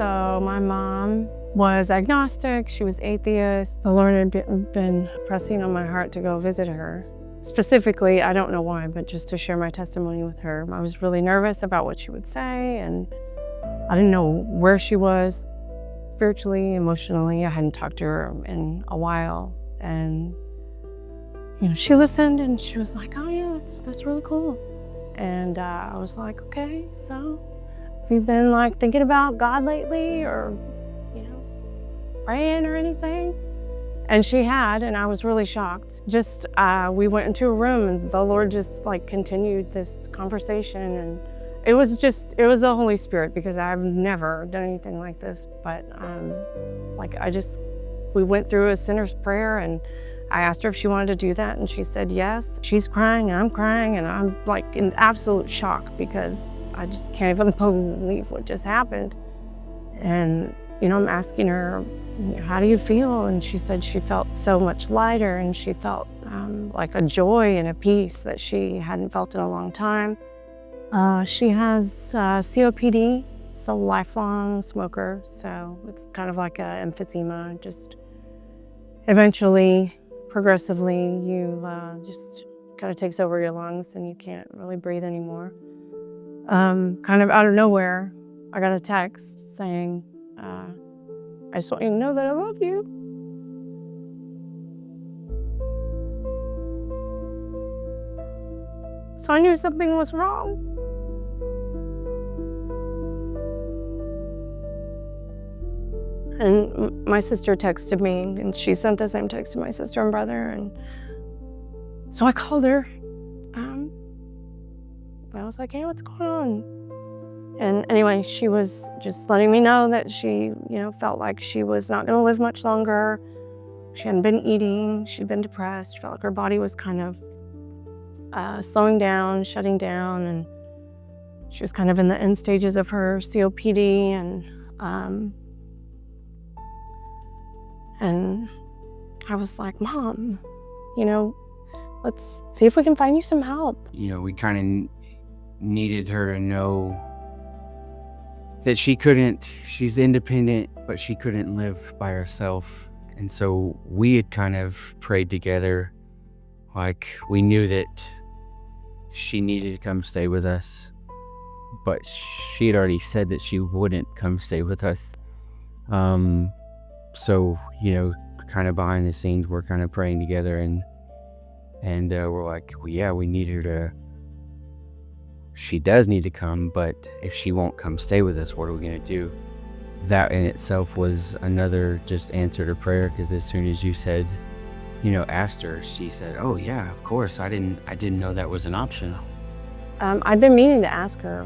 So my mom was agnostic, she was atheist. The Lord had been pressing on my heart to go visit her. Specifically, I don't know why, but just to share my testimony with her. I was really nervous about what she would say, and I didn't know where she was spiritually, emotionally. I hadn't talked to her in a while. And she listened and she was like, oh yeah, that's really cool. And I was like, okay, so have you been like thinking about God lately, or praying or anything? And she had, and I was really shocked. Just we went into a room and the Lord just like continued this conversation, and it was the Holy Spirit, because I've never done anything like this. But we went through a sinner's prayer, and I asked her if she wanted to do that, and she said yes. She's crying, and I'm crying, and I'm like in absolute shock because I just can't even believe what just happened. And I'm asking her, how do you feel? And she said she felt so much lighter, and she felt like a joy and a peace that she hadn't felt in a long time. She has COPD, so lifelong smoker, so it's kind of like a emphysema. Just eventually, progressively, you just kind of takes over your lungs and you can't really breathe anymore. Kind of out of nowhere, I got a text saying, I just want you to know that I love you. So I knew something was wrong. And my sister texted me, and she sent the same text to my sister and brother. And so I called her. I was like, hey, what's going on? And anyway, she was just letting me know that she, felt like she was not going to live much longer. She hadn't been eating. She'd been depressed. She felt like her body was kind of slowing down, shutting down. And she was kind of in the end stages of her COPD. And I was like, Mom, let's see if we can find you some help. We kind of needed her to know that she's independent, but she couldn't live by herself. And so we had kind of prayed together, like we knew that she needed to come stay with us, but she had already said that she wouldn't come stay with us. So, kind of behind the scenes, we're kind of praying together, and we're like, well, yeah, we need her to, she does need to come, but if she won't come stay with us, what are we going to do? That in itself was another just answer to prayer, because as soon as you said, asked her, she said, oh yeah, of course, I didn't know that was an option. I'd been meaning to ask her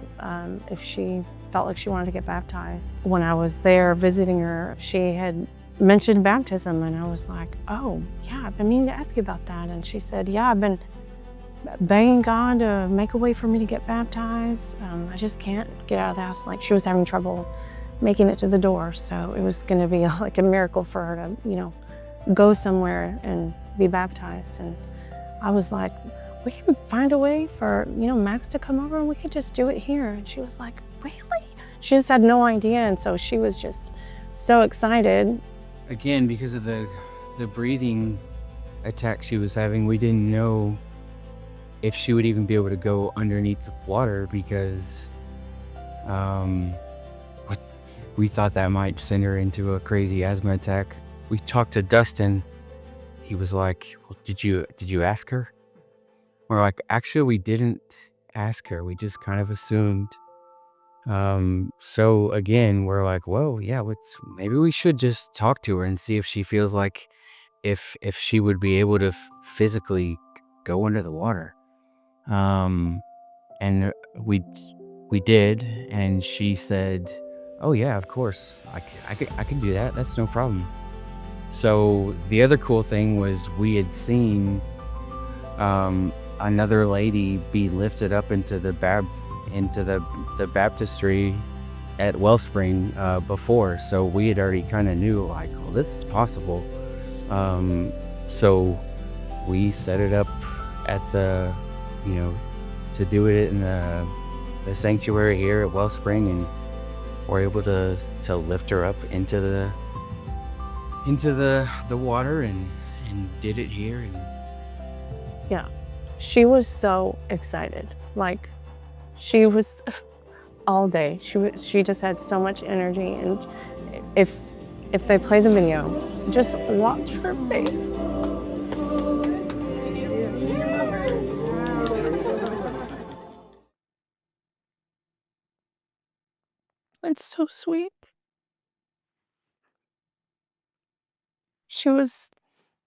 if she felt like she wanted to get baptized. When I was there visiting her, she had mentioned baptism, and I was like, oh yeah, I've been meaning to ask you about that. And she said, yeah, I've been begging God to make a way for me to get baptized. I just can't get out of the house. Like, she was having trouble making it to the door, so it was going to be like a miracle for her to, go somewhere and be baptized. And I was like, we can find a way for, Max to come over, and we could just do it here. And she was like, really? She just had no idea, and so she was just so excited. Again, because of the breathing attack she was having, we didn't know if she would even be able to go underneath the water, because we thought that might send her into a crazy asthma attack. We talked to Dustin. He was like, well, did you ask her? We're like, actually, we didn't ask her. We just kind of assumed. So again, we're like, well, yeah, maybe we should just talk to her and see if she feels like if she would be able to physically go under the water. And we did, and she said, oh yeah, of course, I can do that. That's no problem. So the other cool thing was we had seen another lady be lifted up into the baptistry at Wellspring before, so we had already kind of knew, like, well, this is possible. So we set it up at the, to do it in the sanctuary here at Wellspring, were able to lift her up into the water and did it here. And Yeah, she was so excited. Like, she was all day. She just had so much energy, and if they play the video, just watch her face. It's so sweet. She was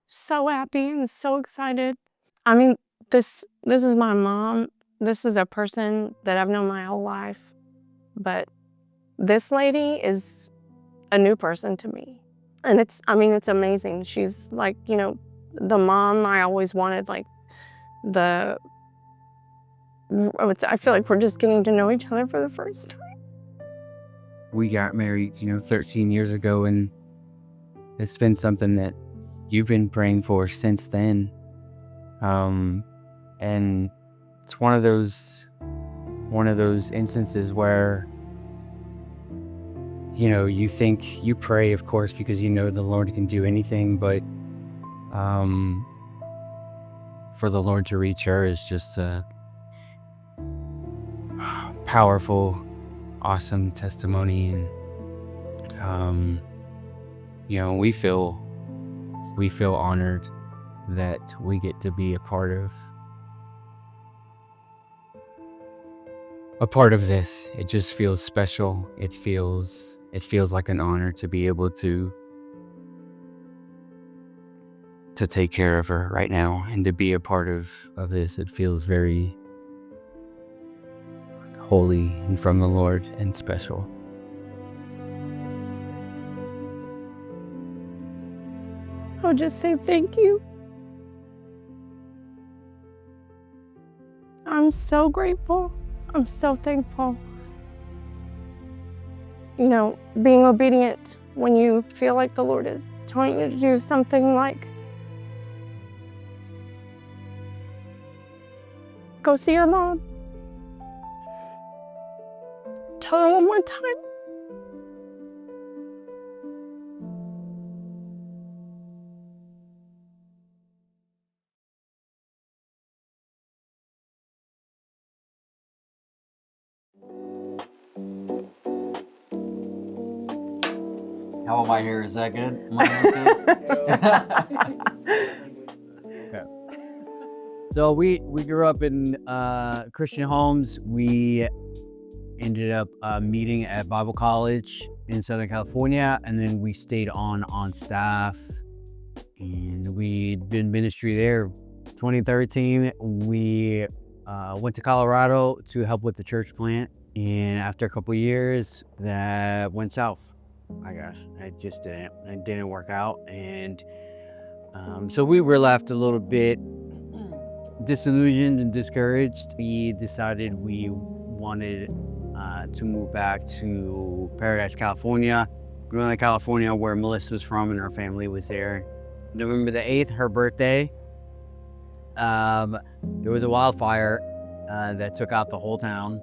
so happy and so excited. I mean, this is my mom. This is a person that I've known my whole life. But this lady is a new person to me. And it's amazing. She's like, the mom I always wanted, like I feel like we're just getting to know each other for the first time. we got married, 13 years ago, and it's been something that you've been praying for since then. And it's one of those instances where, you think you pray, of course, because the Lord can do anything, but for the Lord to reach her is just a powerful, awesome testimony. And we feel honored that we get to be a part of this. It just feels special. It feels like an honor to be able to take care of her right now and to be a part of this. It feels very holy and from the Lord and special. I'll just say thank you. I'm so grateful. I'm so thankful. Being obedient when you feel like the Lord is telling you to do something, like go see your mom. Tell her one more time. How am I here? Is that good? Am I okay? Okay. So we grew up in Christian homes. We ended up meeting at Bible College in Southern California, and then we stayed on staff, and we did ministry there. 2013, we went to Colorado to help with the church plant, and after a couple years, that went south. I guess it didn't work out, and so we were left a little bit disillusioned and discouraged. We decided we wanted to move back to Paradise, California, Northern California, where Melissa was from and her family was there. November the 8th, her birthday, there was a wildfire that took out the whole town,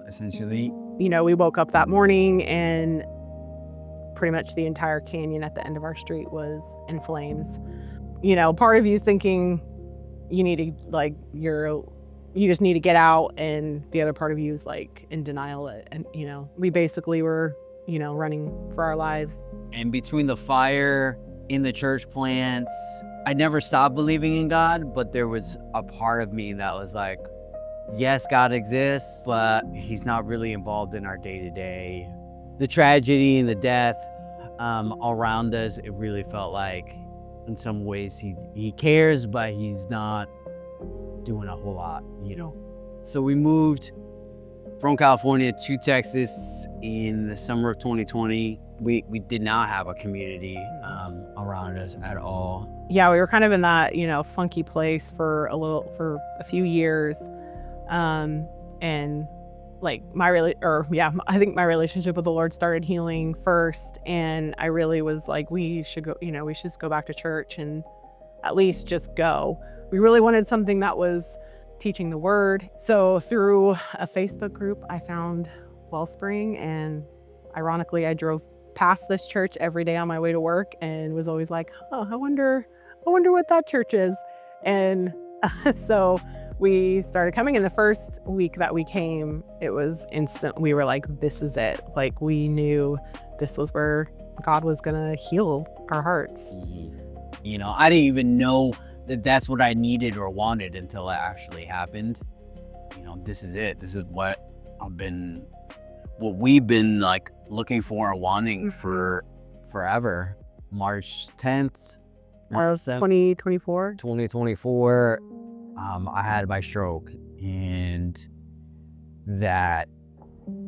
essentially. We woke up that morning and pretty much the entire canyon at the end of our street was in flames. Part of you is thinking you need to, you just need to get out, and the other part of you is in denial. And we basically were running for our lives. And between the fire in the church plants, I never stopped believing in God, but there was a part of me that was like, yes, God exists, but he's not really involved in our day-to-day. The tragedy and the death around us, it really felt like in some ways he cares, but he's not doing a whole lot, So we moved from California to Texas in the summer of 2020. We did not have a community around us at all. Yeah, we were kind of in that, funky place for a few years. And I think my relationship with the Lord started healing first, and I really was like, we should just go back to church and at least just go. We really wanted something that was teaching the word. So through a Facebook group, I found Wellspring, and Ironically, I drove past this church every day on my way to work and was always like, oh, I wonder what that church is. And so we started coming. In the first week that we came, it was instant. We were like, this is it. Like, we knew this was where God was gonna heal our hearts. You know, I didn't even know that that's what I needed or wanted until it actually happened. You know, this is it. This is what we've been like looking for and wanting for forever. March 10th, March 2024. 2024, I had my stroke, and that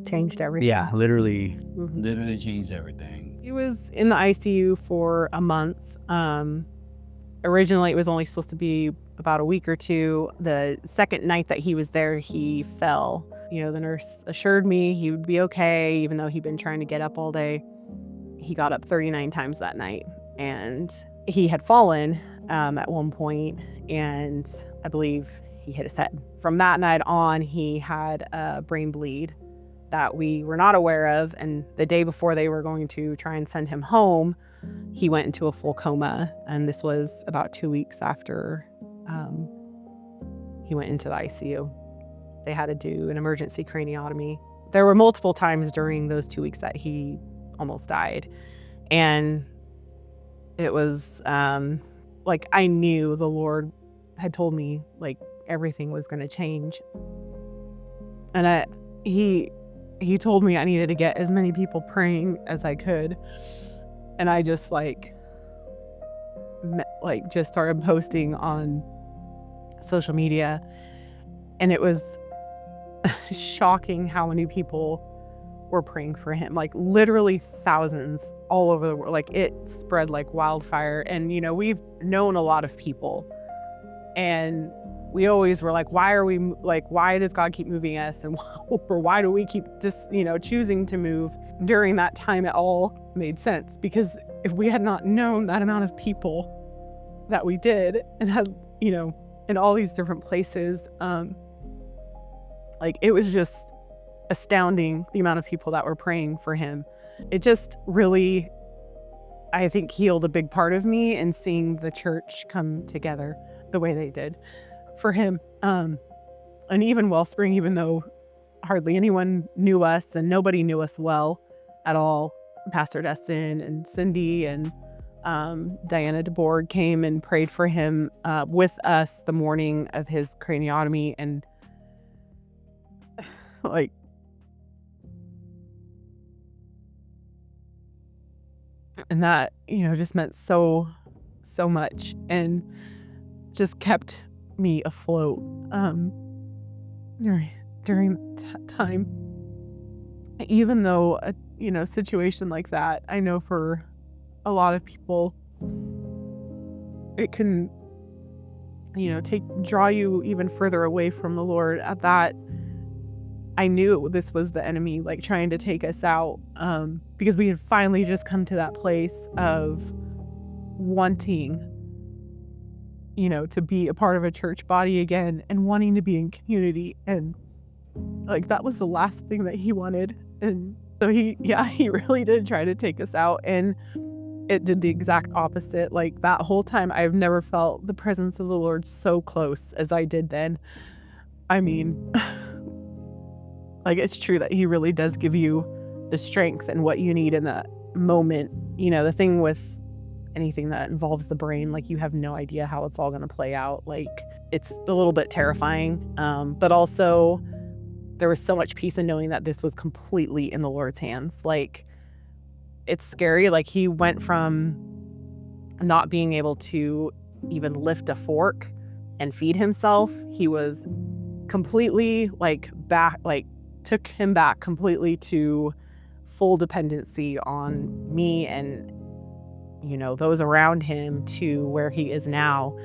Changed everything. yeah, literally Mhm. changed everything. He was in the ICU for a month. Originally, it was only supposed to be about a week or two. The second night that he was there, he fell. You know, the nurse assured me he would be okay, even though he'd been trying to get up all day. He got up 39 times that night, and he had fallen at one point, and I believe he hit his head. From that night on, he had a brain bleed that we were not aware of, and the day before they were going to try and send him home, he went into a full coma, and this was about 2 weeks after he went into the ICU. They had to do an emergency craniotomy. There were multiple times during those 2 weeks that he almost died, and it was like I knew the Lord had told me like everything was going to change, and he told me I needed to get as many people praying as I could. And I just just started posting on social media. And it was shocking how many people were praying for him. Like literally thousands all over the world. Like it spread like wildfire. And, you know, we've known a lot of people. And we always were like, why does God keep moving us? And or why do we keep choosing to move? During that time, it all made sense, because if we had not known that amount of people that we did and had, in all these different places, it was just astounding the amount of people that were praying for him. It just really, I think, healed a big part of me in seeing the church come together the way they did for him. And even Wellspring, even though hardly anyone knew us and nobody knew us well at all, Pastor Destin and Cindy and Diana DeBoer came and prayed for him with us the morning of his craniotomy. And and that, just meant so much and just kept me afloat during that time. Even though a situation like that, I know for a lot of people it can draw you even further away from the Lord. At that, I knew this was the enemy trying to take us out, because we had finally just come to that place of wanting to be a part of a church body again and wanting to be in community, and that was the last thing that he wanted. And so he really did try to take us out, and it did the exact opposite. That whole time, I've never felt the presence of the Lord so close as I did then. I mean, it's true that he really does give you the strength and what you need in that moment. The thing with anything that involves the brain, you have no idea how it's all going to play out. It's a little bit terrifying, but also there was so much peace in knowing that this was completely in the Lord's hands. It's scary. he went from not being able to even lift a fork and feed himself. He was completely took him back completely to full dependency on me and those around him, to where he is now.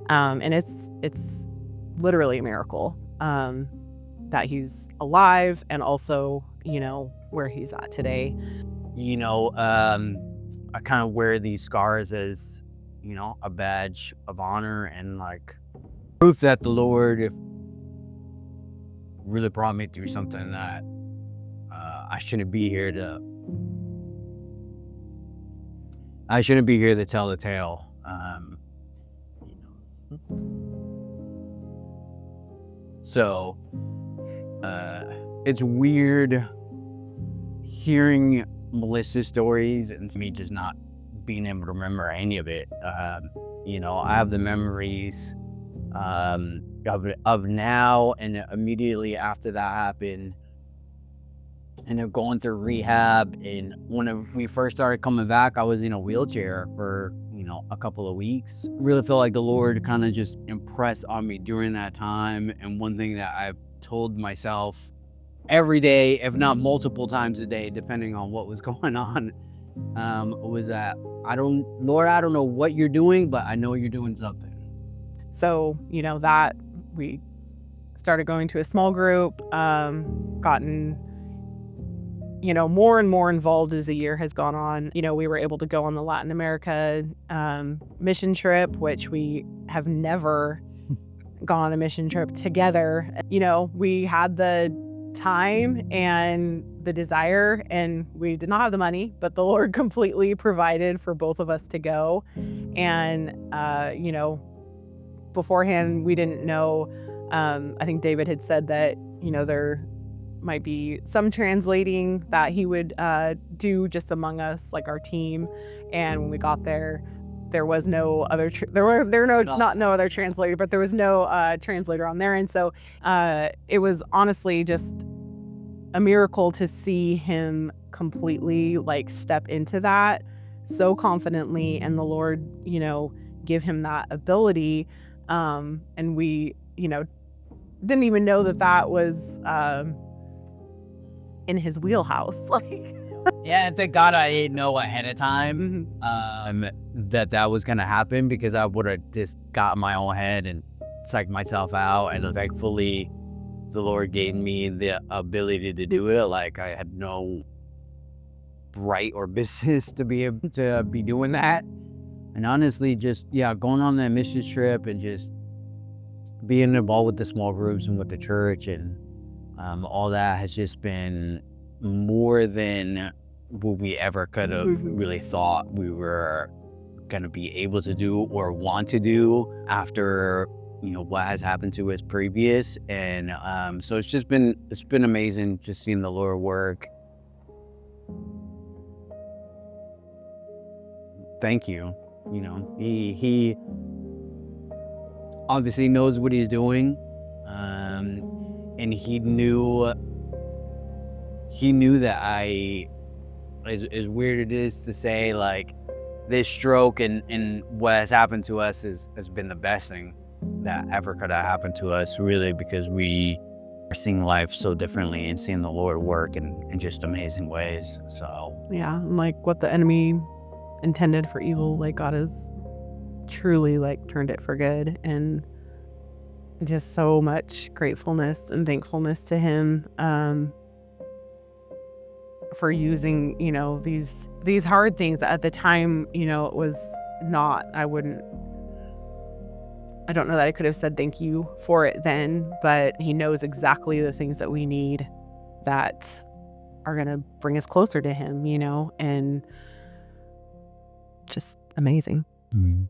And it's literally a miracle that he's alive, and also where he's at today. I kind of wear these scars as a badge of honor and proof that the Lord really brought me through something that I shouldn't be here to tell the tale. So it's weird hearing Melissa's stories and me just not being able to remember any of it. I have the memories of now, and immediately after that happened, and of going through rehab. And when we first started coming back, I was in a wheelchair for a couple of weeks. Really felt like the Lord kind of just impressed on me during that time. And one thing that I've told myself every day, if not multiple times a day, depending on what was going on, was that Lord, I don't know what you're doing, but I know you're doing something. So, that we started going to a small group, gotten, more and more involved as the year has gone on. We were able to go on the Latin America mission trip, which we have never gone on a mission trip together. We had the time and the desire, and we did not have the money, but the Lord completely provided for both of us to go. And, beforehand, we didn't know. I think David had said that, there might be some translating that he would do just among us, like our team. And when we got there, there was no other no other translator, but there was no translator on there. And so it was honestly just a miracle to see him completely step into that so confidently, and the Lord give him that ability. And we didn't even know that was in his wheelhouse. Yeah, and thank God I didn't know ahead of time that was gonna happen, because I would have just got in my own head and psyched myself out. And thankfully, the Lord gave me the ability to do it. I had no right or business to be able to be doing that. And honestly, just going on that mission trip and just being involved with the small groups and with the church and all that has just been more than what we ever could have really thought we were going to be able to do or want to do after what has happened to us previous. And so it's been amazing just seeing the Lord work. Thank you. He obviously knows what he's doing, and he knew that as weird it is to say, this stroke and what has happened to us has been the best thing that ever could have happened to us, really, because we are seeing life so differently and seeing the Lord work in just amazing ways. So yeah, what the enemy intended for evil, God has truly turned it for good. And just so much gratefulness and thankfulness to him for using these hard things. At the time, it was not, I don't know that I could have said thank you for it then, but he knows exactly the things that we need that are going to bring us closer to him, and just amazing. Mm-hmm.